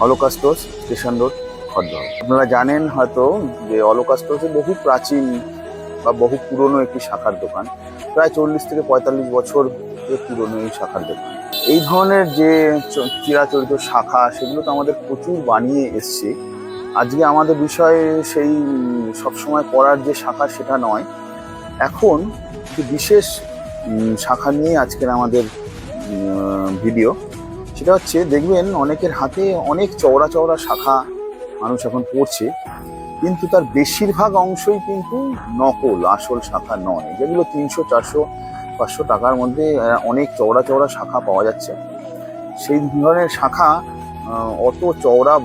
হলোকাস্টোস station road, Khardah. আপনারা জানেন হয়তো যে হলোকাস্টোসে বহু প্রাচীন বা বহু পুরনো একটি শাখার দোকান, প্রায় 40 থেকে 45 বছর পুরনো এই শাখার দোকান। এই ধরনের যে চিরাচরিত শাখা, সেগুলো তো আমাদের প্রচুর বানিয়ে এসছে। আজকে আমাদের বিষয় সেই সবসময় পড়ার যে শাখা সেটা নয়, এখন একটি বিশেষ শাখা নিয়ে আজকের আমাদের ভিডিও। সেটা হচ্ছে, দেখবেন অনেকের হাতে অনেক চওড়া চওড়া শাখা মানুষ এখন পড়ছে, কিন্তু তার বেশিরভাগ অংশই কিন্তু নকল, আসল শাখা নয়। যেগুলো 300, 400, 500 টাকার মধ্যে অনেক চওড়া চওড়া শাখা পাওয়া যাচ্ছে, সেই ধরনের শাখা, অত চওড়া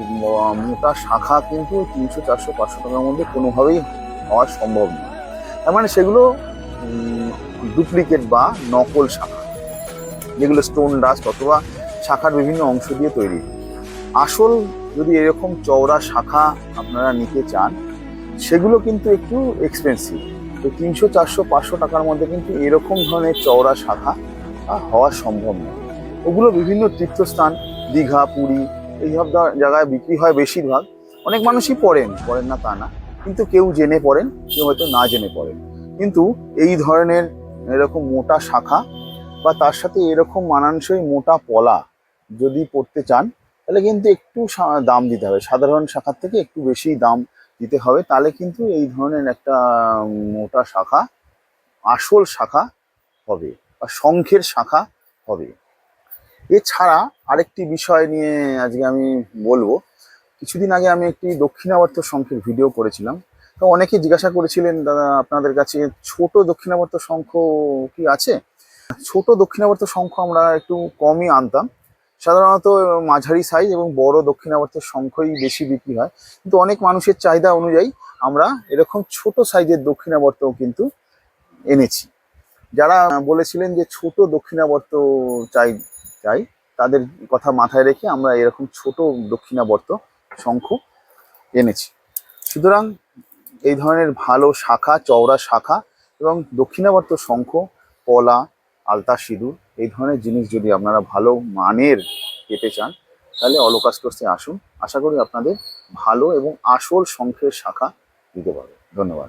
মোটা শাখা কিন্তু 300, 400, 500 টাকার মধ্যে কোনোভাবেই হওয়া সম্ভব নয়। তার মানে সেগুলো ডুপ্লিকেট বা নকল শাখা, যেগুলো স্টোন ডাস্ট অথবা শাখার বিভিন্ন অংশ দিয়ে তৈরি। আসল যদি এরকম চওড়া শাখা আপনারা নিতে চান, সেগুলো কিন্তু একটু এক্সপেন্সিভ। তো 300, 400, 500 টাকার মধ্যে কিন্তু এরকম ধরনের চওড়া শাখা হওয়া সম্ভব নয়। ওগুলো বিভিন্ন তীর্থস্থান, দীঘা, পুরী, এইসব জায়গায় বিক্রি হয় বেশিরভাগ। অনেক মানুষই পড়েন না তা না, কিন্তু কেউ জেনে পড়েন, কেউ হয়তো না জেনে পড়েন। কিন্তু এই ধরনের এরকম মোটা শাখা বা তার সাথে এরকম মানানসই মোটা পলা যদি পড়তে চান, তাহলে কিন্তু একটু দাম দিতে হবে। সাধারণ শাখার থেকে একটু বেশি দাম দিতে হবে, তাহলে কিন্তু এই ধরনের একটা মোটা শাখা আসল শাখা হবে বা শঙ্খের শাখা হবে। এছাড়া আরেকটি বিষয় নিয়ে আজকে আমি বলবো। কিছুদিন আগে আমি একটি দক্ষিণাবর্ত শঙ্খের ভিডিও করেছিলাম। তো অনেকেই জিজ্ঞাসা করেছিলেন, দাদা আপনাদের কাছে ছোট দক্ষিণাবর্ত শঙ্খ কি আছে? ছোট দক্ষিণাবর্ত শঙ্খ আমরা একটু কমই আনতাম, সাধারণত মাঝারি সাইজ এবং বড় দক্ষিণাবর্ত শঙ্খই বেশি বিক্রি হয়। কিন্তু অনেক মানুষের চাহিদা অনুযায়ী আমরা এরকম ছোট সাইজের দক্ষিণাবর্তও কিন্তু এনেছি। যারা বলেছিলেন যে ছোট দক্ষিণাবর্ত চাই চাই তাদের কথা মাথায় রেখে আমরা এরকম ছোট দক্ষিণাবর্ত শঙ্খ এনেছি। সুতরাং এই ধরনের ভালো শাখা, চওড়া শাখা এবং দক্ষিণাবর্ত শঙ্খ, পলা, আলতা, সিঁদুর, এই ধরনের জিনিস যদি আপনারা ভালো মানের পেতে চান, তাহলে হলোকাস্টোসে আসুন। আশা করি আপনাদের ভালো এবং আসল শঙ্খের শাখা দিতে পারবে। ধন্যবাদ।